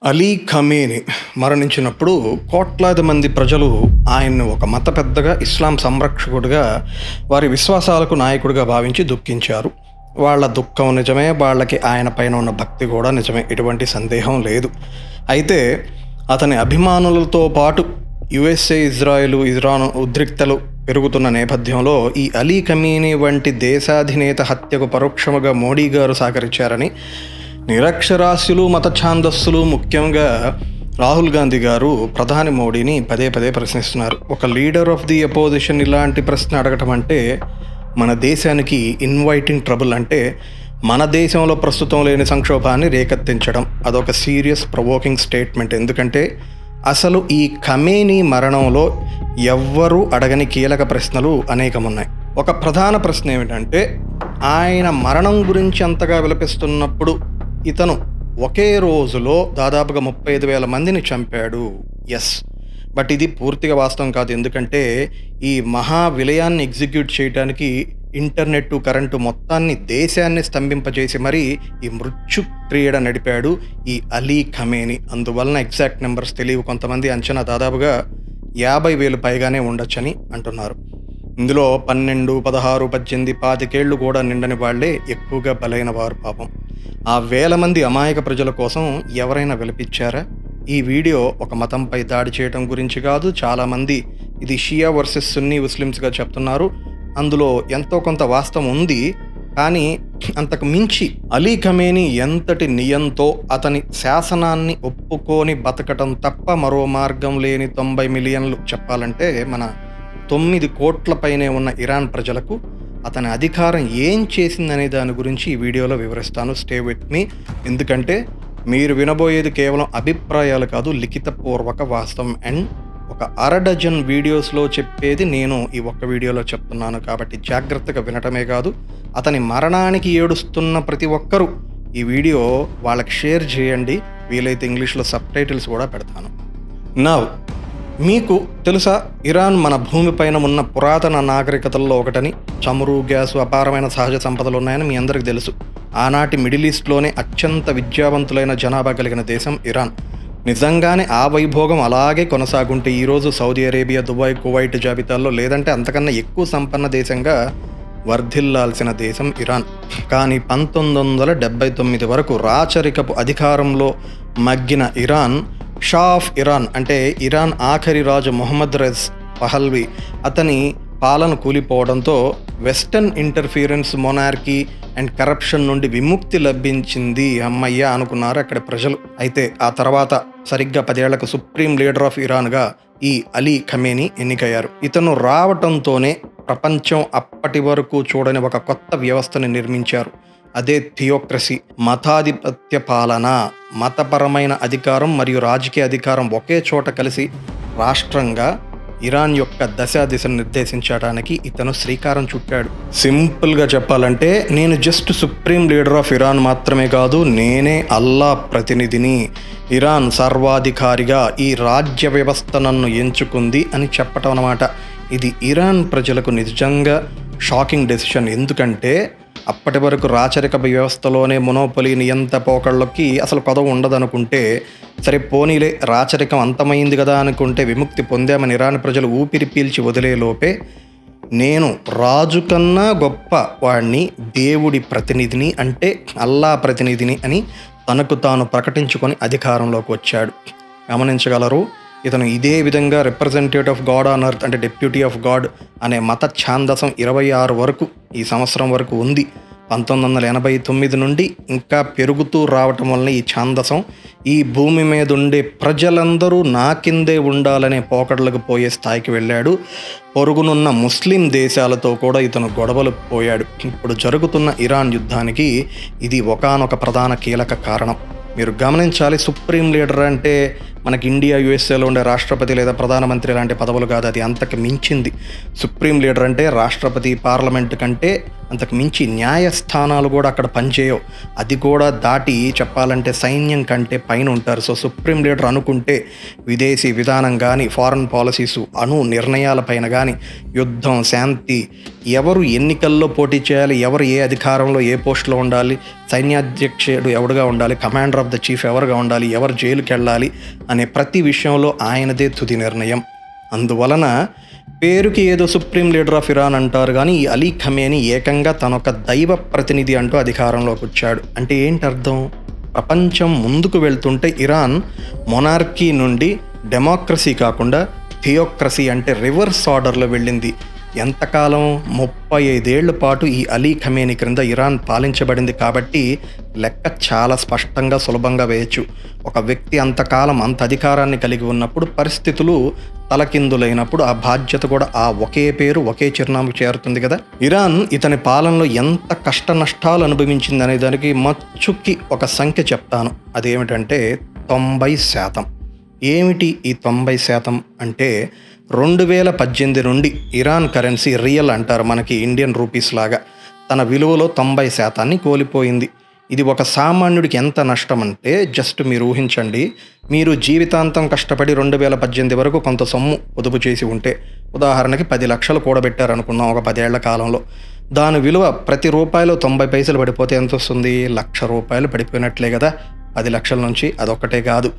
Ali Khamenei మరణించినప్పుడు కోట్లాది మంది ప్రజలు ఆయన్ని ఒక మత పెద్దగా, ఇస్లాం సంరక్షకుడిగా, వారి విశ్వాసాలకు నాయకుడిగా భావించి దుఃఖించారు. వాళ్ళ దుఃఖం నిజమే, వాళ్ళకి ఆయన పైన ఉన్న భక్తి కూడా నిజమే, ఎటువంటి సందేహం లేదు. అయితే అతని అభిమానులతో పాటు యుఎస్ఏ, ఇరాన్ ఉద్రిక్తలు పెరుగుతున్న నేపథ్యంలో ఈ అలీ ఖమేని వంటి దేశాధినేత హత్యకు పరోక్షముగా మోడీ గారు సహకరించారని నిరక్షరాస్యులు, మత ఛాందస్సులు, ముఖ్యంగా రాహుల్ గాంధీ గారు ప్రధాని మోడీని పదే పదే ప్రశ్నిస్తున్నారు. ఒక లీడర్ ఆఫ్ ది అపోజిషన్ ఇలాంటి ప్రశ్న అడగటం అంటే మన దేశానికి ఇన్వైటింగ్ ట్రబుల్, అంటే మన దేశంలో ప్రస్తుతం లేని సంక్షోభాన్ని రేకెత్తించడం. అదొక సీరియస్ ప్రొవోకింగ్ స్టేట్మెంట్. ఎందుకంటే అసలు ఈ ఖమేని మరణంలో ఎవ్వరూ అడగని కీలక ప్రశ్నలు అనేకమున్నాయి. ఒక ప్రధాన ప్రశ్న ఏమిటంటే, ఆయన మరణం గురించి అంతగా విలపిస్తున్నప్పుడు ఇతను ఒకే రోజులో దాదాపుగా 35,000 మందిని చంపాడు. ఎస్, బట్ ఇది పూర్తిగా వాస్తవం కాదు. ఎందుకంటే ఈ మహా విలయాన్ని ఎగ్జిక్యూట్ చేయడానికి ఇంటర్నెట్, కరెంటు మొత్తాన్ని, దేశాన్ని స్తంభింపజేసి మరీ ఈ మృత్యు క్రీడ నడిపాడు ఈ అలీ ఖమేని. అందువలన ఎగ్జాక్ట్ నెంబర్స్ తెలియవు. కొంతమంది అంచనా దాదాపుగా 50,000 పైగానే ఉండొచ్చని అంటున్నారు. ఇందులో 12, 16, 18, 25 కూడా నిండని వాళ్లే ఎక్కువగా బలైన వారు. పాపం ఆ వేల మంది అమాయక ప్రజల కోసం ఎవరైనా విలపించారా? ఈ వీడియో ఒక మతంపై దాడి చేయడం గురించి కాదు. చాలామంది ఇది షియా వర్సెస్ సున్నీ ముస్లిమ్స్గా చెప్తున్నారు. అందులో ఎంతో కొంత వాస్తవం ఉంది. కానీ అంతకు మించి అలీ ఖమేని ఎంతటి నియంతో అతని శాసనాన్ని ఒప్పుకొని బతకటం తప్ప మరో మార్గం లేని 90 మిలియన్లు, చెప్పాలంటే మన 9 కోట్ల పైనే ఉన్న ఇరాన్ ప్రజలకు అతని అధికారం ఏం చేసిందనే దాని గురించి ఈ వీడియోలో వివరిస్తాను. Stay with me. ఎందుకంటే మీరు వినబోయేది కేవలం అభిప్రాయాలు కాదు, లిఖితపూర్వక వాస్తవం. అండ్ ఒక 1/2 డజన్ వీడియోస్లో చెప్పేది నేను ఈ ఒక్క వీడియోలో చెప్తున్నాను. కాబట్టి జాగ్రత్తగా వినటమే కాదు, అతని మరణానికి ఏడుస్తున్న ప్రతి ఒక్కరూ ఈ వీడియో వాళ్ళకి షేర్ చేయండి. వీలైతే ఇంగ్లీష్లో సబ్‌టైటిల్స్ కూడా పెడతాను. నౌ, మీకు తెలుసా, ఇరాన్ మన భూమిపైన ఉన్న పురాతన నాగరికతల్లో ఒకటని. చమురు, గ్యాసు, అపారమైన సహజ సంపదలు ఉన్నాయని మీ అందరికీ తెలుసు. ఆనాటి మిడిల్ ఈస్ట్లోనే అత్యంత విద్యావంతులైన జనాభా కలిగిన దేశం ఇరాన్. నిజంగానే ఆ వైభోగం అలాగే కొనసాగుంటే ఈరోజు సౌదీ అరేబియా, దుబాయ్, కువైట్ జాబితాల్లో, లేదంటే అంతకన్నా ఎక్కువ సంపన్న దేశంగా వర్ధిల్లాల్సిన దేశం ఇరాన్. కానీ 1979 వరకు రాచరికపు అధికారంలో మగ్గిన ఇరాన్, షా ఆఫ్ ఇరాన్ అంటే ఇరాన్ ఆఖరి రాజు మొహమ్మద్ రెజా పహల్వి, అతని పాలన కూలిపోవడంతో western interference, monarchy and corruption నుండి విముక్తి లభించింది. అమ్మయ్య అనుకున్నారు అక్కడి ప్రజలు. అయితే ఆ తర్వాత సరిగ్గా 10 ఏళ్లకు సుప్రీం లీడర్ ఆఫ్ ఇరాన్గా ఈ అలీ ఖమేని ఎన్నికయ్యారు. ఇతను రావటంతోనే ప్రపంచం అప్పటి వరకు చూడని ఒక కొత్త వ్యవస్థని నిర్మించారు. అదే థియోక్రసీ, మతాధిపత్య పాలన. మతపరమైన అధికారం మరియు రాజకీయ అధికారం ఒకే చోట కలిసి రాష్ట్రంగా ఇరాన్ యొక్క దిశను నిర్దేశించడానికి ఇతను శ్రీకారం చుట్టాడు. సింపుల్గా చెప్పాలంటే, నేను just supreme leader of Iran మాత్రమే కాదు, నేనే అల్లా ప్రతినిధిని. ఇరాన్ సర్వాధికారిగా ఈ రాజ్య వ్యవస్థ నన్ను ఎంచుకుంది అని చెప్పటం అన్నమాట. ఇది ఇరాన్ ప్రజలకు నిజంగా షాకింగ్ డెసిషన్. ఎందుకంటే అప్పటి వరకు రాచరిక వ్యవస్థలోనే మొనోపొలి, నియంత పోకళ్ళకి అసలు కొదవ ఉండదనుకుంటే, సరే పోనీలే రాచరికం అంతమైంది కదా అనుకుంటే విముక్తి పొందామని ఇరాన్ ప్రజలు ఊపిరి పీల్చి వదిలేలోపే, నేను రాజు కన్నా గొప్ప వాడిని, దేవుడి ప్రతినిధిని, అంటే అల్లా ప్రతినిధిని అని తనకు తాను ప్రకటించుకొని అధికారంలోకి వచ్చాడు. గమనించగలరు, ఇతను ఇదే విధంగా representative of God on earth అంటే డెప్యూటీ ఆఫ్ గాడ్ అనే మత ఛాందసం 26 వరకు, ఈ సంవత్సరం వరకు ఉంది. 1989 నుండి ఇంకా పెరుగుతూ రావటం వలన ఈ ఛాందసం ఈ భూమి మీద ఉండే ప్రజలందరూ నా కిందే ఉండాలనే పోకడలకు పోయే స్థాయికి వెళ్ళాడు. పొరుగునున్న ముస్లిం దేశాలతో కూడా ఇతను గొడవలు పోయాడు. ఇప్పుడు జరుగుతున్న ఇరాన్ యుద్ధానికి ఇది ఒకానొక ప్రధాన కీలక కారణం. మీరు గమనించాలి, సుప్రీం లీడర్ అంటే మనకి ఇండియా యుఎస్ఏలో ఉండే రాష్ట్రపతి లేదా ప్రధానమంత్రి లాంటి పదవులు కాదు, అది అంతకు మించింది. సుప్రీం లీడర్ అంటే రాష్ట్రపతి, పార్లమెంట్ కంటే అంతకు మించి న్యాయస్థానాలు కూడా అక్కడ పనిచేయవు. అది కూడా దాటి చెప్పాలంటే సైన్యం కంటే పైన ఉంటారు. సో సుప్రీం లీడర్ అనుకుంటే విదేశీ విధానం కానీ, ఫారెన్ పాలసీసు, నిర్ణయాలపైన కానీ, యుద్ధం, శాంతి, ఎవరు ఎన్నికల్లో పోటీ చేయాలి, ఎవరు ఏ అధికారంలో ఏ పోస్టులో ఉండాలి, సైన్యాధ్యక్షుడు ఎవరుగా ఉండాలి, కమాండర్ ఆఫ్ ద చీఫ్ ఎవరుగా ఉండాలి, ఎవరు జైలుకి వెళ్ళాలి అనే ప్రతి విషయంలో ఆయనదే తుది నిర్ణయం. అందువలన పేరుకి ఏదో సుప్రీం లీడర్ ఆఫ్ ఇరాన్ అంటారు కానీ ఈ అలీ ఖమేనీ ఏకంగా తనొక దైవ ప్రతినిధి అంటూ అధికారంలోకి వచ్చాడు. అంటే ఏంటి అర్థం? ప్రపంచం ముందుకు వెళ్తుంటే ఇరాన్ మొనార్కీ నుండి డెమోక్రసీ కాకుండా థియోక్రసీ అంటే రివర్స్ ఆర్డర్లో వెళ్ళింది. ఎంతకాలం? 35 ఏళ్ల పాటు ఈ అలీ ఖమేనీ క్రింద ఇరాన్ పాలించబడింది. కాబట్టి లెక్క చాలా స్పష్టంగా, సులభంగా వేయచ్చు. ఒక వ్యక్తి అంతకాలం అంత అధికారాన్ని కలిగి ఉన్నప్పుడు పరిస్థితులు తలకిందులైనప్పుడు ఆ బాధ్యత కూడా ఆ ఒకే పేరు, ఒకే చిరునామాకు చేరుతుంది కదా. ఇరాన్ ఇతని పాలనలో ఎంత కష్ట నష్టాలు అనుభవించింది అనే దానికి మచ్చుకి ఒక సంఖ్య చెప్తాను. అదేమిటంటే 90%. ఏమిటి ఈ 90% అంటే 2018 నుండి ఇరాన్ కరెన్సీ, రియల్ అంటారు మనకి ఇండియన్ రూపీస్ లాగా, తన విలువలో 90% కోల్పోయింది. ఇది ఒక సామాన్యుడికి ఎంత నష్టం అంటే జస్ట్ మీరు ఊహించండి. మీరు జీవితాంతం కష్టపడి 2018 వరకు కొంత సొమ్ము పొదుపు చేసి ఉంటే, ఉదాహరణకి 10 లక్షలు కూడబెట్టారనుకున్నాం ఒక 10 ఏళ్ల కాలంలో, దాని విలువ ప్రతి రూపాయలో 90 పైసలు పడిపోతే ఎంత వస్తుంది? ₹1,00,000 పడిపోయినట్లే కదా 10 లక్షల నుంచి. అదొక్కటే కాదు,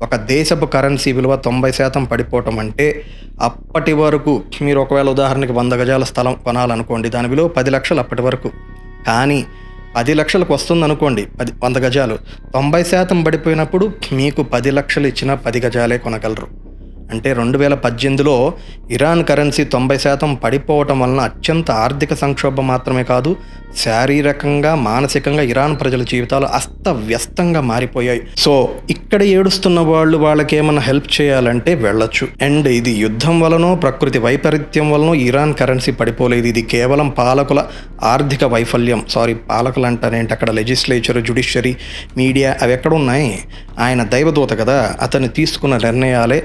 ఒక దేశపు కరెన్సీ విలువ 90% పడిపోవటం అంటే అప్పటి వరకు మీరు ఒకవేళ ఉదాహరణకి 100 గజాల స్థలం కొనాలనుకోండి, దాని విలువ 10 లక్షలు అప్పటి వరకు. కానీ 10 లక్షలకు వస్తుంది అనుకోండి, 100 గజాలు, 90% పడిపోయినప్పుడు మీకు 10 లక్షలు ఇచ్చినా 10 గజాలే కొనగలరు. అంటే 2018లో ఇరాన్ కరెన్సీ 90% పడిపోవటం వలన అత్యంత ఆర్థిక సంక్షోభం మాత్రమే కాదు, శారీరకంగా, మానసికంగా ఇరాన్ ప్రజల జీవితాలు అస్తవ్యస్తంగా మారిపోయాయి. సో ఇక్కడ ఏడుస్తున్న వాళ్ళకి ఏమన్నా హెల్ప్ చేయాలంటే వెళ్ళొచ్చు. అండ్ ఇది యుద్ధం వలనో, ప్రకృతి వైపరీత్యం వలనో ఇరాన్ కరెన్సీ పడిపోలేదు. ఇది కేవలం పాలకుల ఆర్థిక వైఫల్యం. పాలకులు అంటారేంటి, అక్కడ లెజిస్లేచర్, జ్యుడిషియరీ, మీడియా అవి ఎక్కడ ఉన్నాయి? ఆయన దైవదూత కదా, అతను తీసుకున్న నిర్ణయాలే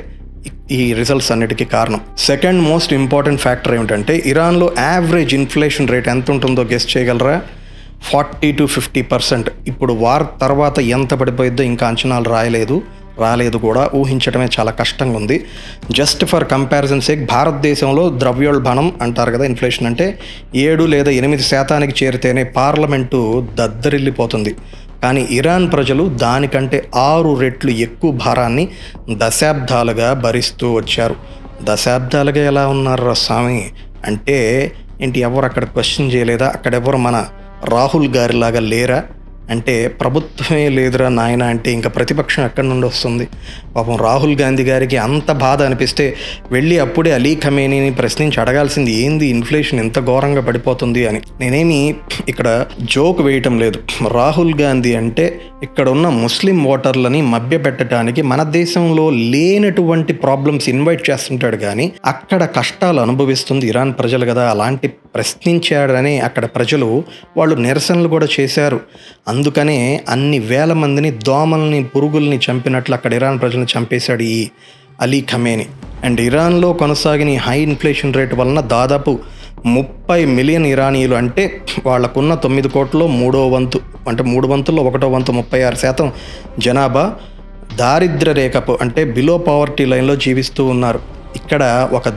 ఈ రిజల్ట్స్ అన్నిటికీ కారణం. సెకండ్ మోస్ట్ ఇంపార్టెంట్ ఫ్యాక్టర్ ఏమిటంటే ఇరాన్లో యావరేజ్ ఇన్ఫ్లేషన్ రేట్ ఎంత ఉంటుందో గెస్ చేయగలరా? 40 to 50%. ఇప్పుడు వార్ తర్వాత ఎంత పడిపోయిద్దో ఇంకా అంచనాలు రాలేదు కూడా, ఊహించడమే చాలా కష్టంగా ఉంది. జస్ట్ ఫర్ కంపారిజన్ సేక్, భారతదేశంలో ద్రవ్యోల్బణం అంటారు కదా, ఇన్ఫ్లేషన్ అంటే 7 లేదా 8% చేరితేనే పార్లమెంటు దద్దరిల్లిపోతుంది. కానీ ఇరాన్ ప్రజలు దానికంటే 6 రెట్లు ఎక్కువ భారాన్ని దశాబ్దాలుగా భరిస్తూ వచ్చారు. దశాబ్దాలుగా ఎలా ఉన్నారు స్వామి అంటే ఏంటి? ఎవరు అక్కడ క్వశ్చన్ చేయలేదా? అక్కడెవరు మన రాహుల్ గారిలాగా లేరా? అంటే ప్రభుత్వమే లేదురా నాయన అంటే ఇంకా ప్రతిపక్షం ఎక్కడి నుండి వస్తుంది? పాపం రాహుల్ గాంధీ గారికి అంత బాధ అనిపిస్తే వెళ్ళి అప్పుడే అలీ ఖమేనీని ప్రశ్నించి అడగాల్సింది, ఏంది ఇన్ఫ్లేషన్ ఎంత ఘోరంగా పడిపోతుంది అని. నేనేమి ఇక్కడ జోక్ వేయటం లేదు. రాహుల్ గాంధీ అంటే ఇక్కడ ఉన్న ముస్లిం ఓటర్లని మభ్యపెట్టడానికి మన దేశంలో లేనటువంటి ప్రాబ్లమ్స్ ఇన్వైట్ చేస్తుంటాడు, కానీ అక్కడ కష్టాలు అనుభవిస్తుంది ఇరాన్ ప్రజలు కదా. అలాంటి ప్రశ్నించాడని అక్కడ ప్రజలు వాళ్ళు నిరసనలు కూడా చేశారు. అందుకనే అన్ని వేల మందిని, దోమల్ని, పురుగుల్ని చంపినట్లు అక్కడ ఇరాన్ ప్రజలను చంపేశాడు ఈ అలీ ఖమేనీ. అండ్ ఇరాన్లో కొనసాగిన హై ఇన్ఫ్లేషన్ రేట్ వలన దాదాపు 30 మిలియన్ ఇరానీలు, అంటే వాళ్ళకున్న 9 కోట్లలో 3వ వంతు, అంటే 3 వంతుల్లో 1వ వంతు 36% జనాభా దారిద్ర్య రేఖపు అంటే బిలో పావర్టీ లైన్లో జీవిస్తూ ఉన్నారు. ఇక్కడ ఒక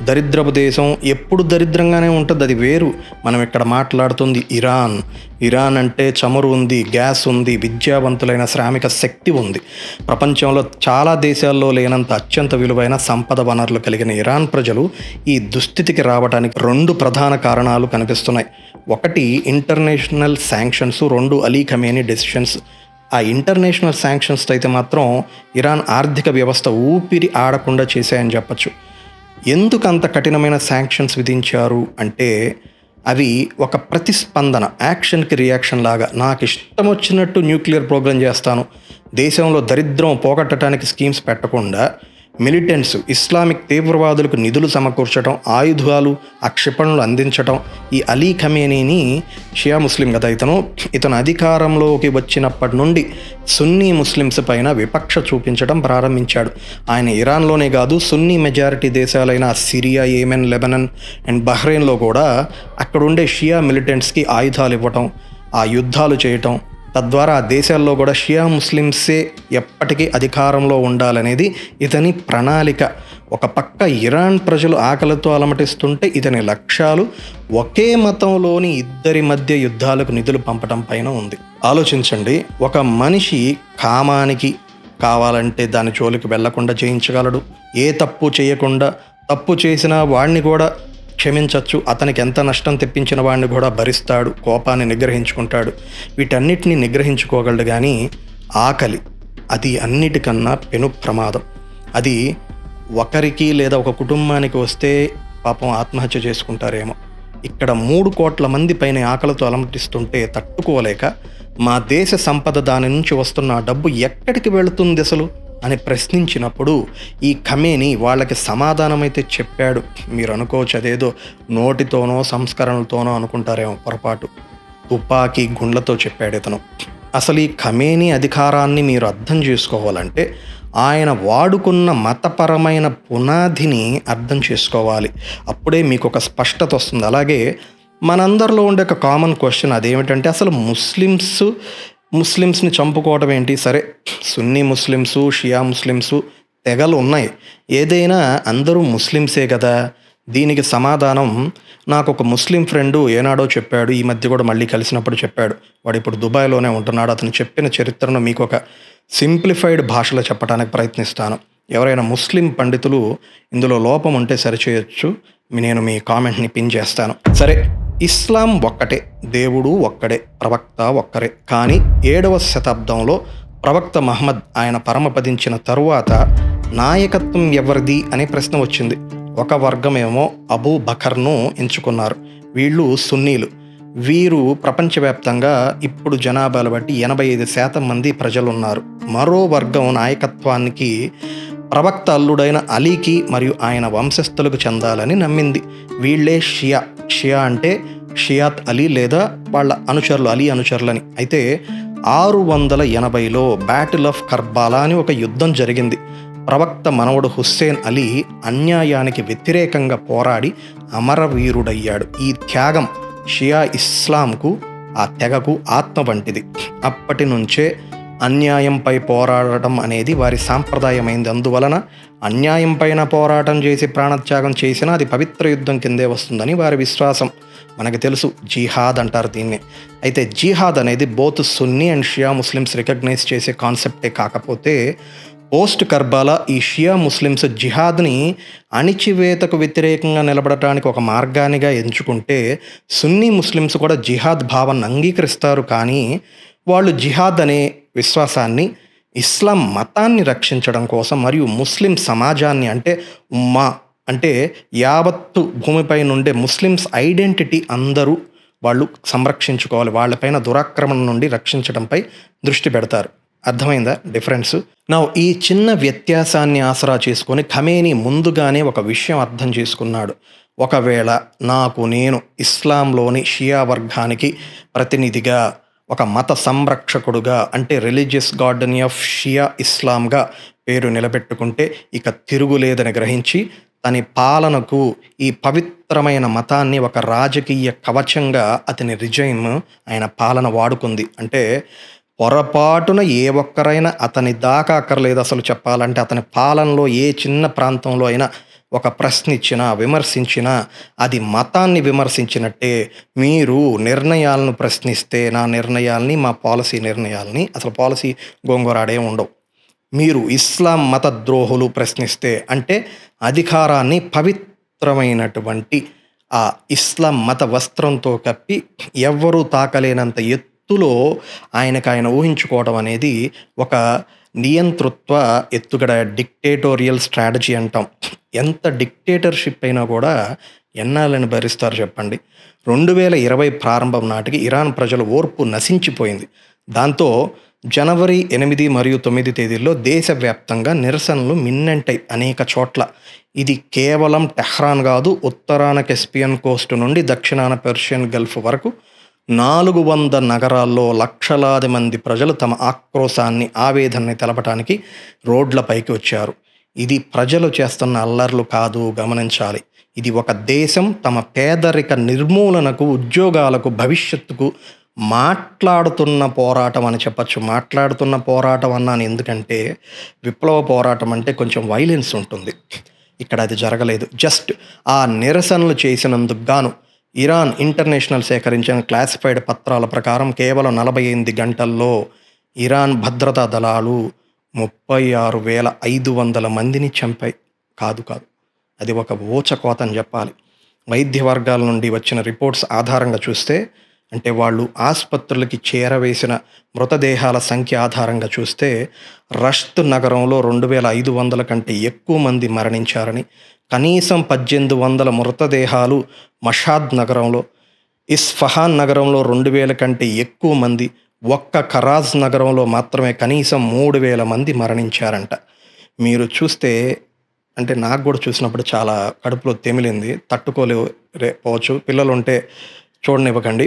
దరిద్రపు దేశం ఎప్పుడు దరిద్రంగానే ఉంటుంది, అది వేరు. మనం ఇక్కడ మాట్లాడుతుంది ఇరాన్ అంటే చమురు ఉంది, గ్యాస్ ఉంది, విద్యావంతులైన శ్రామిక శక్తి ఉంది. ప్రపంచంలో చాలా దేశాల్లో లేనంత అత్యంత విలువైన సంపద వనరులు కలిగిన ఇరాన్ ప్రజలు ఈ దుస్థితికి రావడానికి 2 ప్రధాన కారణాలు కనిపిస్తున్నాయి. ఒకటి international sanctions, 2 Ali Khamenei decisions. ఆ ఇంటర్నేషనల్ శాంక్షన్స్ అయితే మాత్రం ఇరాన్ ఆర్థిక వ్యవస్థ ఊపిరి ఆడకుండా చేశాయని చెప్పచ్చు. ఎందుకు అంత కఠినమైన శాంక్షన్స్ విధించారు అంటే అవి ఒక ప్రతిస్పందన, యాక్షన్కి రియాక్షన్ లాగా. నాకు ఇష్టం వచ్చినట్టు న్యూక్లియర్ ప్రోగ్రామ్ చేస్తాను, దేశంలో దరిద్రం పోగొట్టడానికి స్కీమ్స్ పెట్టకుండా మిలిటెంట్స్ ఇస్లామిక్ తీవ్రవాదులకు నిధులు సమకూర్చడం, ఆయుధాలు, ఆ క్షిపణులు అందించడం. ఈ అలీ ఖమేనీని షియా ముస్లిం కదా ఇతను అధికారంలోకి వచ్చినప్పటి నుండి సున్నీ ముస్లిమ్స్ పైన విపక్ష చూపించడం ప్రారంభించాడు. ఆయన ఇరాన్లోనే కాదు, సున్నీ మెజారిటీ దేశాలైన సిరియా, యెమెన్, లెబనాన్ అండ్ బహ్రెయిన్లో కూడా అక్కడుండే షియా మిలిటెంట్స్కి ఆయుధాలు ఇవ్వటం, ఆ యుద్ధాలు చేయటం, తద్వారా ఆ దేశాల్లో కూడా షియా ముస్లిమ్సే ఎప్పటికీ అధికారంలో ఉండాలనేది ఇతని ప్రణాళిక. ఒక పక్క ఇరాన్ ప్రజలు ఆకలితో అలమటిస్తుంటే ఇతని లక్ష్యాలు ఒకే మతంలోని ఇద్దరి మధ్య యుద్ధాలకు నిధులు పంపడం పైన ఉంది. ఆలోచించండి, ఒక మనిషి కామానికి కావాలంటే దాని జోలికి వెళ్లకుండా జయించగలడు. ఏ తప్పు చేయకుండా, తప్పు చేసిన వాడిని కూడా క్షమించవచ్చు. అతనికి ఎంత నష్టం తెప్పించిన వాడిని కూడా భరిస్తాడు, కోపాన్ని నిగ్రహించుకుంటాడు. వీటన్నిటిని నిగ్రహించుకోగలడు. కానీ ఆకలి, అది అన్నిటికన్నా పెను ప్రమాదం. అది ఒకరికి లేదా ఒక కుటుంబానికి వస్తే పాపం ఆత్మహత్య చేసుకుంటారేమో. ఇక్కడ 3 కోట్ల మంది పైన ఆకలితో అలమటిస్తుంటే తట్టుకోలేక మా దేశ సంపద, దాని నుంచి వస్తున్న డబ్బు ఎక్కడికి వెళుతుంది అసలు అని ప్రశ్నించినప్పుడు ఈ ఖమేనీ వాళ్ళకి సమాధానం అయితే చెప్పాడు. మీరు అనుకోవచ్చు అదేదో నోటితోనో సంస్కరణలతోనో అనుకుంటారేమో, పొరపాటు. తుపాకీ గుండ్లతో చెప్పాడు ఇతను. అసలు ఈ ఖమేనీ అధికారాన్ని మీరు అర్థం చేసుకోవాలంటే ఆయన వాడుకున్న మతపరమైన పునాదిని అర్థం చేసుకోవాలి. అప్పుడే మీకు ఒక స్పష్టత వస్తుంది. అలాగే మనందరిలో ఉండే ఒక కామన్ క్వశ్చన్ అదేమిటంటే, అసలు ముస్లిమ్స్ని చంపుకోవడం ఏంటి? సరే, సున్నీ ముస్లిమ్సు, షియా ముస్లిమ్సు తెగలు ఉన్నాయి, ఏదైనా అందరూ ముస్లిమ్సే కదా. దీనికి సమాధానం నాకు ఒక ముస్లిం ఫ్రెండు ఏనాడో చెప్పాడు. ఈ మధ్య కూడా మళ్ళీ కలిసినప్పుడు చెప్పాడు. వాడు ఇప్పుడు దుబాయ్లోనే ఉంటున్నాడు. అతను చెప్పిన చరిత్రను మీకు ఒక సింప్లిఫైడ్ భాషలో చెప్పడానికి ప్రయత్నిస్తాను. ఎవరైనా ముస్లిం పండితులు ఇందులో లోపం ఉంటే సరిచేయచ్చు. నేను మీ కామెంట్ని పిన్ చేస్తాను. సరే, ఇస్లాం ఒక్కటే, దేవుడు ఒక్కడే, ప్రవక్త ఒక్కరే. కానీ 7వ శతాబ్దంలో ప్రవక్త మహమ్మద్ ఆయన పరమపదించిన తరువాత నాయకత్వం ఎవరిది అనే ప్రశ్న వచ్చింది. ఒక వర్గమేమో అబూ బకర్ను ఎంచుకున్నారు. వీళ్ళు సున్నీలు. వీరు ప్రపంచవ్యాప్తంగా ఇప్పుడు జనాభాలు బట్టి 85% మంది ప్రజలున్నారు. మరో వర్గం నాయకత్వానికి ప్రవక్త అల్లుడైన అలీకి మరియు ఆయన వంశస్థులకు చెందాలని నమ్మింది. వీళ్ళే షియా. షియా అంటే షియాత్ అలీ లేదా వాళ్ళ అనుచరులు, అలీ అనుచరులని. అయితే 680లో బ్యాటిల్ ఆఫ్ కర్బాలా అని ఒక యుద్ధం జరిగింది. ప్రవక్త మనవడు హుస్సేన్ అలీ అన్యాయానికి వ్యతిరేకంగా పోరాడి అమరవీరుడయ్యాడు. ఈ త్యాగం షియా ఇస్లాంకు, ఆ తెగకు ఆత్మ వంటిది. అప్పటి నుంచే అన్యాయంపై పోరాడటం అనేది వారి సాంప్రదాయమైంది. అందువలన అన్యాయం పైన పోరాటం చేసి ప్రాణత్యాగం చేసినా అది పవిత్ర యుద్ధం కిందే వస్తుందని వారి విశ్వాసం. మనకు తెలుసు, జిహాద్ అంటారు దీన్ని. అయితే జిహాద్ అనేది both Sunni and Shia Muslims recognise చేసే కాన్సెప్టే. కాకపోతే పోస్ట్ కర్బాలా ఈ షియా ముస్లిమ్స్ జిహాద్ని అణిచివేతకు వ్యతిరేకంగా నిలబడటానికి ఒక మార్గానిగా ఎంచుకుంటే, సున్నీ ముస్లిమ్స్ కూడా జిహాద్ భావాన్ని అంగీకరిస్తారు. కానీ వాళ్ళు జిహాద్ అనే విశ్వాసాన్ని ఇస్లాం మతాన్ని రక్షించడం కోసం మరియు ముస్లిం సమాజాన్ని, అంటే ఉమ్మా అంటే యావత్తు భూమిపై నుండే ముస్లిమ్స్ ఐడెంటిటీ అందరూ వాళ్ళు సంరక్షించుకోవాలి, వాళ్ళపైన దురాక్రమణ నుండి రక్షించడంపై దృష్టి పెడతారు. అర్థమైందా డిఫరెన్స్? ఈ చిన్న వ్యత్యాసాన్ని ఆసరా చేసుకొని ఖమేనీ ముందుగానే ఒక విషయం అర్థం చేసుకున్నాడు. ఒకవేళ నేను ఇస్లాంలోని షియా వర్గానికి ప్రతినిధిగా, ఒక మత సంరక్షకుడుగా, అంటే రిలీజియస్ గార్డెన్ ఆఫ్ షియా ఇస్లాంగా పేరు నిలబెట్టుకుంటే ఇక తిరుగులేదని గ్రహించి తన పాలనకు ఈ పవిత్రమైన మతాన్ని ఒక రాజకీయ కవచంగా అతని రిజైమ్, ఆయన పాలన వాడుకుంది. అంటే పొరపాటున ఏ ఒక్కరైనా అతని దాకా అక్కర్లేదు అసలు చెప్పాలంటే, అతని పాలనలో ఏ చిన్న ప్రాంతంలో అయినా ఒక ప్రశ్న ఇచ్చినా, విమర్శించినా అది మతాన్ని విమర్శించినట్టే. మీరు నిర్ణయాలను ప్రశ్నిస్తే నా నిర్ణయాల్ని, మా పాలసీ నిర్ణయాల్ని, అసలు పాలసీ గోంగూరాడే ఉండవు. మీరు ఇస్లాం మత ద్రోహులు ప్రశ్నిస్తే, అంటే అధికారాన్ని పవిత్రమైనటువంటి ఆ ఇస్లాం మత వస్త్రంతో కప్పి ఎవ్వరూ తాకలేనంత ఎత్తులో ఆయన ఊహించుకోవడం అనేది ఒక నియంతృత్వ ఎత్తుగడ, డిక్టేటోరియల్ స్ట్రాటజీ అంటాం. ఎంత డిక్టేటర్షిప్ అయినా కూడా ఎన్నాళ్ళని భరిస్తారు చెప్పండి. 2020 ప్రారంభం నాటికి ఇరాన్ ప్రజల ఓర్పు నశించిపోయింది. దాంతో జనవరి 8 మరియు 9 తేదీల్లో దేశవ్యాప్తంగా నిరసనలు మిన్నంటాయి అనేక చోట్ల. ఇది కేవలం టెహ్రాన్ కాదు, ఉత్తరాన కెస్పియన్ కోస్ట్ నుండి దక్షిణాన పెర్షియన్ గల్ఫ్ వరకు 400 నగరాల్లో లక్షలాది మంది ప్రజలు తమ ఆక్రోశాన్ని, ఆవేదనని తెలపటానికి రోడ్లపైకి వచ్చారు. ఇది ప్రజలు చేస్తున్న అల్లర్లు కాదు, గమనించాలి. ఇది ఒక దేశం తమ పేదరిక నిర్మూలనకు, ఉద్యోగాలకు, భవిష్యత్తుకు మాట్లాడుతున్న పోరాటం అని చెప్పచ్చు. మాట్లాడుతున్న పోరాటం అన్నాను ఎందుకంటే విప్లవ పోరాటం అంటే కొంచెం వైలెన్స్ ఉంటుంది. ఇక్కడ అది జరగలేదు. జస్ట్ ఆ నిరసనలు చేసినందుకు గాను ఇరాన్ ఇంటర్నేషనల్ సేకరించిన క్లాసిఫైడ్ పత్రాల ప్రకారం కేవలం 48 గంటల్లో ఇరాన్ భద్రతా దళాలు 36,500 మందిని చంపాయి. కాదు అది ఒక ఊచకోత అని చెప్పాలి. వైద్య వర్గాల నుండి వచ్చిన రిపోర్ట్స్ ఆధారంగా చూస్తే, అంటే వాళ్ళు ఆసుపత్రులకి చేరవేసిన మృతదేహాల సంఖ్య ఆధారంగా చూస్తే రష్త్ నగరంలో 2,500 కంటే ఎక్కువ మంది మరణించారని, కనీసం 1,800 మృతదేహాలు మషాద్ నగరంలో, ఇస్ఫహాన్ నగరంలో 2,000 కంటే ఎక్కువ మంది, ఒక్క కరాజ్ నగరంలో మాత్రమే కనీసం 3,000 మంది మరణించారంట. మీరు చూస్తే, అంటే నాకు కూడా చూసినప్పుడు చాలా కడుపులో తెమిలింది. తట్టుకోలేకపోవచ్చు. పిల్లలు ఉంటే చూడనివ్వకండి.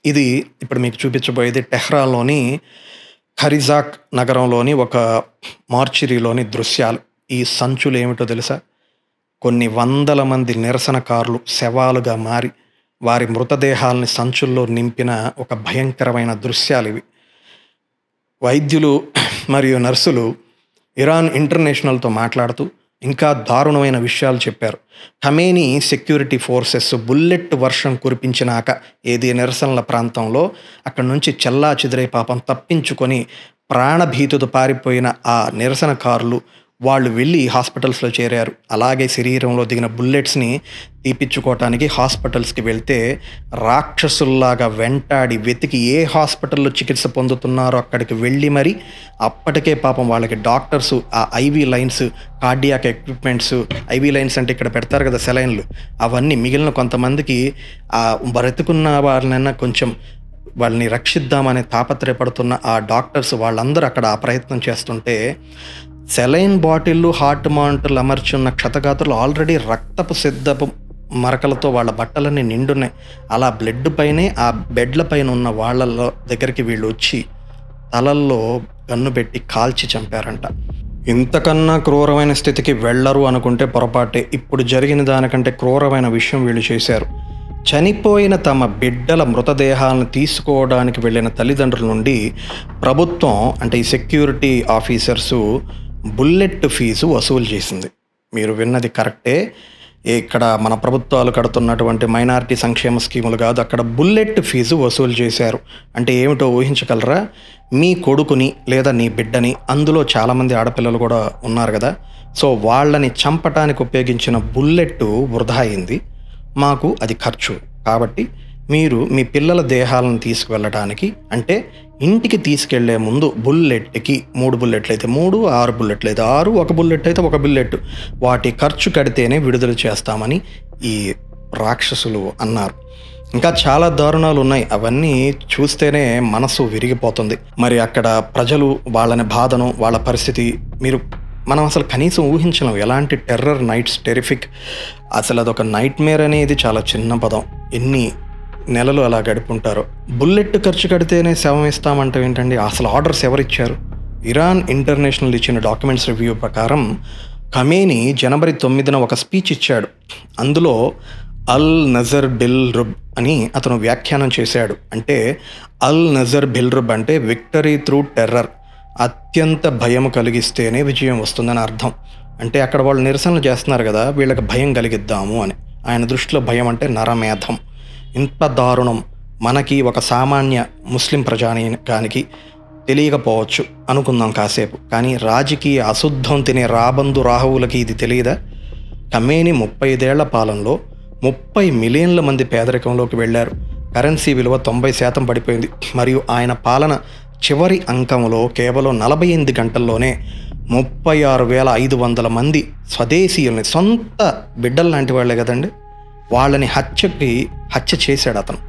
ఇది ఇప్పుడు మీకు చూపించబోయేది టెహ్రాన్లోని ఖరిజాక్ నగరంలోని ఒక మార్చిరీలోని దృశ్యాలు. ఈ సంచులు ఏమిటో తెలుసా? కొన్ని వందల మంది నిరసనకారులు శవాలుగా మారి వారి మృతదేహాలని సంచుల్లో నింపిన ఒక భయంకరమైన దృశ్యాలు ఇవి. వైద్యులు మరియు నర్సులు ఇరాన్ ఇంటర్నేషనల్తో మాట్లాడుతూ ఇంకా దారుణమైన విషయాలు చెప్పారు. ఖమేనీ సెక్యూరిటీ ఫోర్సెస్ బుల్లెట్ వర్షం కురిపించినాక ఏది నిరసనల ప్రాంతంలో అక్కడి నుంచి చెల్లా చెదిరే పాపం తప్పించుకొని ప్రాణభీతుతో పారిపోయిన ఆ నిరసనకారులు వాళ్ళు వెళ్ళి హాస్పిటల్స్లో చేరారు. అలాగే శరీరంలో దిగిన బుల్లెట్స్ని తీపిచ్చుకోవటానికి హాస్పిటల్స్కి వెళ్తే రాక్షసుల్లాగా వెంటాడి వెతికి ఏ హాస్పిటల్లో చికిత్స పొందుతున్నారో అక్కడికి వెళ్ళి మరి అప్పటికే పాపం వాళ్ళకి డాక్టర్స్ ఆ ivy lines, cardiac equipments, ivy lines అంటే ఇక్కడ పెడతారు కదా సెలైన్లు, అవన్నీ మిగిలిన కొంతమందికి ఆ బ్రతుకున్న వాళ్ళనైనా కొంచెం వాళ్ళని రక్షిద్దామనే తాపత్రయపడుతున్న ఆ డాక్టర్స్ వాళ్ళందరూ అక్కడ ఆ ప్రయత్నం చేస్తుంటే సెలైన్ బాటిళ్ళు, హార్ట్ మానిటర్లు అమర్చున్న క్షతగాత్రులు ఆల్రెడీ రక్తపు సిద్ధపు మరకలతో వాళ్ళ బట్టలన్నీ నిండున్నాయి. అలా బ్లడ్ పైనే ఆ బెడ్ల పైన ఉన్న వాళ్ళ దగ్గరికి వీళ్ళు వచ్చి తలల్లో గన్ను పెట్టి కాల్చి చంపారంట. ఇంతకన్నా క్రూరమైన స్థితికి వెళ్ళరు అనుకుంటే పొరపాటే. ఇప్పుడు జరిగిన దానికంటే క్రూరమైన విషయం వీళ్ళు చేశారు. చనిపోయిన తమ బిడ్డల మృతదేహాలను తీసుకోవడానికి వెళ్ళిన తల్లిదండ్రుల నుండి ప్రభుత్వం, అంటే ఈ సెక్యూరిటీ ఆఫీసర్సు బుల్లెట్ ఫీజు వసూలు చేసింది. మీరు విన్నది కరెక్టే. ఇక్కడ మన ప్రభుత్వాలు కడుతున్నటువంటి మైనారిటీ సంక్షేమ స్కీములు కాదు, అక్కడ బుల్లెట్ ఫీజు వసూలు చేశారు. అంటే ఏమిటో ఊహించగలరా? మీ కొడుకుని లేదా నీ బిడ్డని, అందులో చాలామంది ఆడపిల్లలు కూడా ఉన్నారు కదా, సో వాళ్ళని చంపటానికి ఉపయోగించిన బుల్లెట్ వృధా అయింది, మాకు అది ఖర్చు. కాబట్టి మీరు మీ పిల్లల దేహాలను తీసుకువెళ్ళడానికి, అంటే ఇంటికి తీసుకెళ్లే ముందు బుల్లెట్కి 3 బుల్లెట్లు అయితే 3, 6 బుల్లెట్లు అయితే 6, 1 బుల్లెట్ అయితే 1 బుల్లెట్, వాటి ఖర్చు కడితేనే విడుదల చేస్తామని ఈ రాక్షసులు అన్నారు. ఇంకా చాలా దారుణాలు ఉన్నాయి. అవన్నీ చూస్తేనే మనసు విరిగిపోతుంది. మరి అక్కడ ప్రజలు వాళ్ళని బాధను, వాళ్ళ పరిస్థితి మనం అసలు కనీసం ఊహించలేం. ఎలాంటి టెర్రర్ నైట్స్, టెరిఫిక్, అసలు అదొక నైట్ మేర్ అనేది చాలా చిన్న పదం. ఎన్ని నెలలు అలా గడుపుంటారో. బుల్లెట్ ఖర్చు కడితేనే శవం ఇస్తామంటే ఏంటండి? అసలు ఆర్డర్స్ ఎవరిచ్చారు? ఇరాన్ ఇంటర్నేషనల్ ఇచ్చిన డాక్యుమెంట్స్ రివ్యూ ప్రకారం ఖమేనీ జనవరి 9న ఒక స్పీచ్ ఇచ్చాడు. అందులో అల్ నజర్ బిల్ రుబ్ అని అతను వ్యాఖ్యానం చేశాడు. అంటే అల్ నజర్ బిల్ రుబ్ అంటే విక్టరీ త్రూ టెర్రర్, అత్యంత భయం కలిగిస్తేనే విజయం వస్తుందని అర్థం. అంటే అక్కడ వాళ్ళు నిరసనలు చేస్తున్నారు కదా, వీళ్ళకి భయం కలిగిద్దాము అని. ఆయన దృష్టిలో భయం అంటే నరమేధం. ఇంత దారుణం మనకి ఒక సామాన్య ముస్లిం ప్రజానీకానికి తెలియకపోవచ్చు అనుకుందాం కాసేపు, కానీ రాజకీయ అశుద్ధం తినే రాబందు రాహువులకి ఇది తెలియదా? ఖమేనీ 35 ఏళ్ల పాలనలో 30 మిలియన్ల మంది పేదరికంలోకి వెళ్ళారు. కరెన్సీ విలువ 90% పడిపోయింది. మరియు ఆయన పాలన చివరి అంకంలో కేవలం 48 గంటల్లోనే 36,500 మంది స్వదేశీయుల్ని, సొంత బిడ్డలు లాంటి వాళ్ళే కదండి, వాళ్ళని హత్య చేశాడు అతను.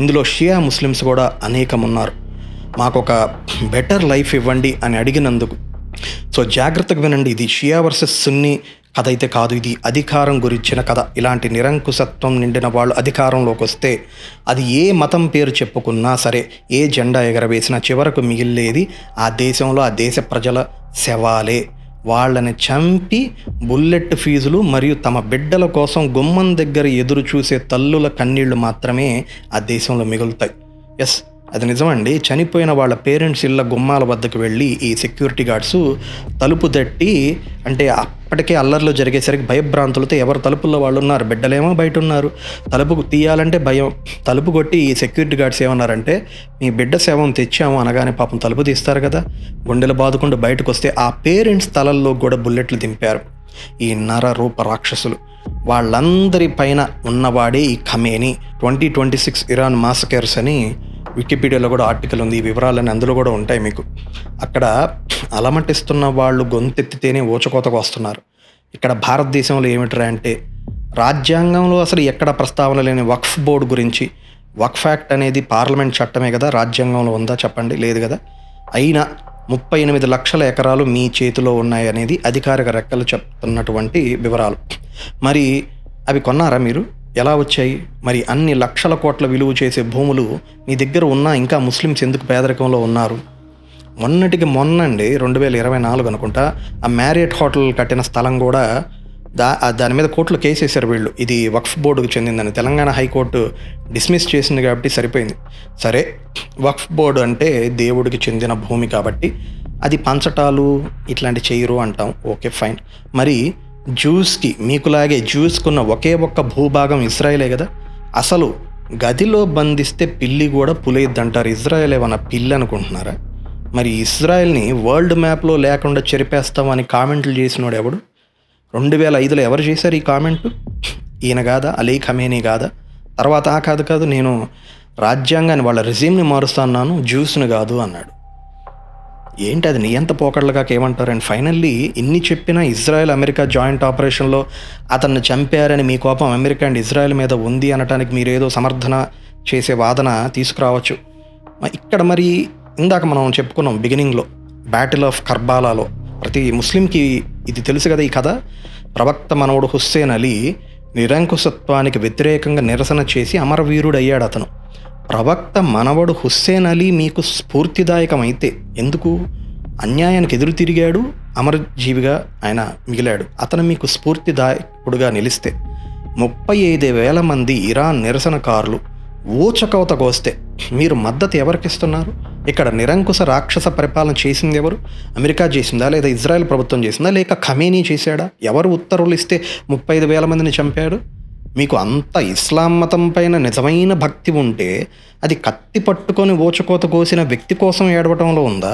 ఇందులో షియా ముస్లిమ్స్ కూడా అనేకం ఉన్నారు. మాకొక బెటర్ లైఫ్ ఇవ్వండి అని అడిగినందుకు. సో జాగ్రత్తగా వినండి, ఇది షియా వర్సెస్ సున్నీ కథ అయితే కాదు, ఇది అధికారం గురించిన కథ. ఇలాంటి నిరంకుశత్వం నిండిన వాళ్ళు అధికారంలోకి వస్తే అది ఏ మతం పేరు చెప్పుకున్నా సరే, ఏ జెండా ఎగరవేసినా చివరకు మిగిలేది ఆ దేశంలో ఆ దేశ ప్రజల శవాలే. వాళ్ళని చంపి బుల్లెట్ ఫీజులు మరియు తమ బిడ్డల కోసం గుమ్మం దగ్గర ఎదురు చూసే తల్లుల కన్నీళ్లు మాత్రమే ఆ దేశంలో మిగులుతాయి. ఎస్, అది నిజమండి. చనిపోయిన వాళ్ళ పేరెంట్స్ ఇళ్ళ గుమ్మాల వద్దకు వెళ్ళి ఈ సెక్యూరిటీ గార్డ్స్ తలుపు తట్టి, అంటే అప్పటికే అల్లర్లు జరిగేసరికి భయభ్రాంతులతో ఎవరు తలుపుల్లో వాళ్ళు ఉన్నారు, బిడ్డలేమో బయట ఉన్నారు, తలుపు తీయాలంటే భయం. తలుపు కొట్టి ఈ సెక్యూరిటీ గార్డ్స్ ఏమన్నారంటే, మీ బిడ్డ శవం తెచ్చాము అనగానే పాపం తలుపు తీస్తారు కదా, గుండెలు బాదుకుంటూ బయటకు వస్తే ఆ పేరెంట్స్ తలల్లో కూడా బుల్లెట్లు దింపారు ఈ నర రూప రాక్షసులు. వాళ్ళందరి పైన ఉన్నవాడే ఈ ఖమేనీ. 2026 ఇరాన్ మాసకేర్స్ అని వికీపీడియాలో కూడా ఆర్టికల్ ఉంది, ఈ వివరాలన్నీ అందులో కూడా ఉంటాయి మీకు. అక్కడ అలమటిస్తున్న వాళ్ళు గొంతెత్తితేనే ఊచకోతకు వస్తున్నారు. ఇక్కడ భారతదేశంలో ఏమిట్రా అంటే, రాజ్యాంగంలో అసలు ఎక్కడ ప్రస్తావన లేని వక్ఫ్ బోర్డు గురించి. వక్ఫ్ యాక్ట్ అనేది పార్లమెంట్ చట్టమే కదా, రాజ్యాంగంలో ఉందా చెప్పండి? లేదు కదా. అయినా 38 లక్షల ఎకరాలు మీ చేతిలో ఉన్నాయి అనేది అధికారిక రెక్కలు చెప్తున్నటువంటి వివరాలు. మరి అవి కొన్నారా మీరు? ఎలా వచ్చాయి? మరి అన్ని లక్షల కోట్ల విలువ చేసే భూములు మీ దగ్గర ఉన్నా ఇంకా ముస్లిమ్స్ ఎందుకు పేదరికంలో ఉన్నారు? మొన్నటికి మొన్నండి 2024 అనుకుంటా, ఆ మ్యారియట్ హోటల్ కట్టిన స్థలం కూడా దాని మీద కోర్టులో కేసు వేశారు వీళ్ళు, ఇది వక్ఫ్ బోర్డుకు చెందిందని. తెలంగాణ హైకోర్టు డిస్మిస్ చేసింది కాబట్టి సరిపోయింది. సరే, వక్ఫ్ బోర్డు అంటే దేవుడికి చెందిన భూమి కాబట్టి అది పంచటాలు ఇట్లాంటి చేయరు అంటాం, ఓకే ఫైన్. మరి జ్యూస్కి, మీకులాగే జ్యూస్కున్న ఒకే ఒక్క భూభాగం ఇజ్రాయెలే కదా. అసలు గదిలో బంధిస్తే పిల్లి కూడా పులేద్దంటారు, ఇజ్రాయెల్ ఏమన్నా పిల్లి అనుకుంటున్నారా? మరి ఇజ్రాయెల్ని వరల్డ్ మ్యాప్లో లేకుండా చెరిపేస్తామని కామెంట్లు చేసినోడు ఎవడు? 2005లో ఎవరు చేశారు ఈ కామెంటు? ఈయన కాదా, అలీ ఖమేనీ కాదా? తర్వాత కాదు నేను రాజ్యాంగాన్ని వాళ్ళ రెజ్యూమ్ని మారుస్తున్నాను, జ్యూస్ని కాదు అన్నాడు. ఏంటి అది నియంత పోకడలుగా ఏమంటారు? అండ్ ఫైనల్లీ ఇన్ని చెప్పినా ఇజ్రాయెల్ అమెరికా జాయింట్ ఆపరేషన్లో అతన్ని చంపారని మీ కోపం అమెరికా అండ్ ఇజ్రాయెల్ మీద ఉంది అనటానికి మీరేదో సమర్థన చేసే వాదన తీసుకురావచ్చు. ఇక్కడ మరి ఇందాక మనం చెప్పుకున్నాం బిగినింగ్లో, బ్యాటిల్ ఆఫ్ కర్బాలాలో ప్రతి ముస్లింకి ఇది తెలుసు కదా ఈ కథ. ప్రవక్త మనవడు హుస్సేన్ అలీ నిరంకుశత్వానికి వ్యతిరేకంగా నిరసన చేసి అమరవీరుడు అయ్యాడు అతను. ప్రవక్త మనవడు హుస్సేన్ అలీ మీకు స్ఫూర్తిదాయకమైతే ఎందుకు? అన్యాయానికి ఎదురు తిరిగాడు, అమరజీవిగా ఆయన మిగిలాడు. అతను మీకు స్ఫూర్తిదాయకుడుగా నిలిస్తే 35,000 మంది ఇరాన్ నిరసనకారులు ఊచకవతకు వస్తే మీరు మద్దతు ఎవరికిస్తున్నారు? ఇక్కడ నిరంకుశ రాక్షస పరిపాలన చేసింది ఎవరు? అమెరికా చేసిందా, లేదా ఇజ్రాయెల్ ప్రభుత్వం చేసిందా, లేక ఖమేనీ చేశాడా? ఎవరు ఉత్తర్వులు ఇస్తే 35,000 మందిని చంపాడు? మీకు అంత ఇస్లాం మతం పైన నిజమైన భక్తి ఉంటే అది కత్తి పట్టుకొని ఊచకోత కోసిన వ్యక్తి కోసం ఏడవటంలో ఉందా,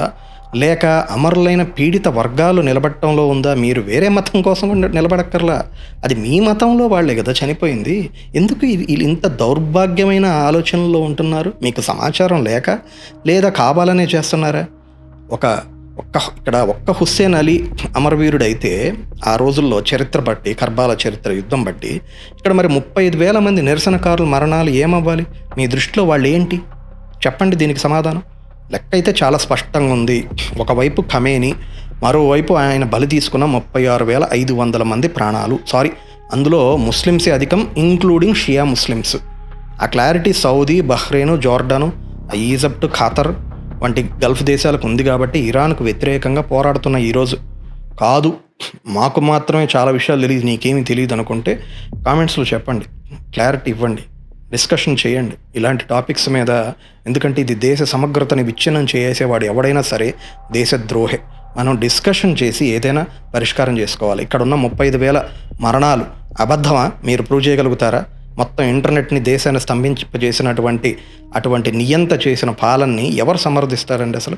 లేక అమరులైన పీడిత వర్గాలు నిలబడటంలో ఉందా? మీరు వేరే మతం కోసం నిలబడక్కర్లా, అది మీ మతంలో వాళ్ళే కదా చనిపోయింది. ఎందుకు ఇంత దౌర్భాగ్యమైన ఆలోచనలో ఉంటున్నారు? మీకు సమాచారం లేక, లేదా కావాలనే చేస్తున్నారా? ఇక్కడ ఒక్క హుస్సేన్ అలీ అమరవీరుడైతే ఆ రోజుల్లో చరిత్ర బట్టి, కర్బాలా చరిత్ర యుద్ధం బట్టి, ఇక్కడ మరి 35,000 మంది నిరసనకారుల మరణాలు ఏమవ్వాలి? మీ దృష్టిలో వాళ్ళు ఏంటి చెప్పండి, దీనికి సమాధానం. లెక్క అయితే చాలా స్పష్టంగా ఉంది. ఒకవైపు ఖమేనీ, మరోవైపు ఆయన బలి తీసుకున్న 36,500 మంది ప్రాణాలు. అందులో ముస్లిమ్సే అధికం, ఇంక్లూడింగ్ షియా ముస్లిమ్స్. ఆ clarity Saudi, Bahrain, Jordan, Egypt, Qatar వంటి గల్ఫ్ దేశాలకు ఉంది కాబట్టి ఇరాన్కు వ్యతిరేకంగా పోరాడుతున్న ఈరోజు కాదు. మాకు మాత్రమే చాలా విషయాలు తెలియదు, నీకేమీ తెలియదు అనుకుంటే కామెంట్స్లో చెప్పండి, క్లారిటీ ఇవ్వండి, డిస్కషన్ చేయండి ఇలాంటి టాపిక్స్ మీద. ఎందుకంటే ఇది దేశ సమగ్రతని విచ్ఛిన్నం చేసేవాడు ఎవడైనా సరే దేశద్రోహే. మనం డిస్కషన్ చేసి ఏదైనా పరిష్కారం చేసుకోవాలి. ఇక్కడున్న 35,000 మరణాలు అబద్ధమా? మీరు ప్రూవ్ చేయగలుగుతారా? మొత్తం ఇంటర్నెట్ని, దేశాన్ని స్తంభింపజేసినటువంటి అటువంటి నియంత చేసిన పాలనని ఎవరు సమర్థిస్తారండి అసలు?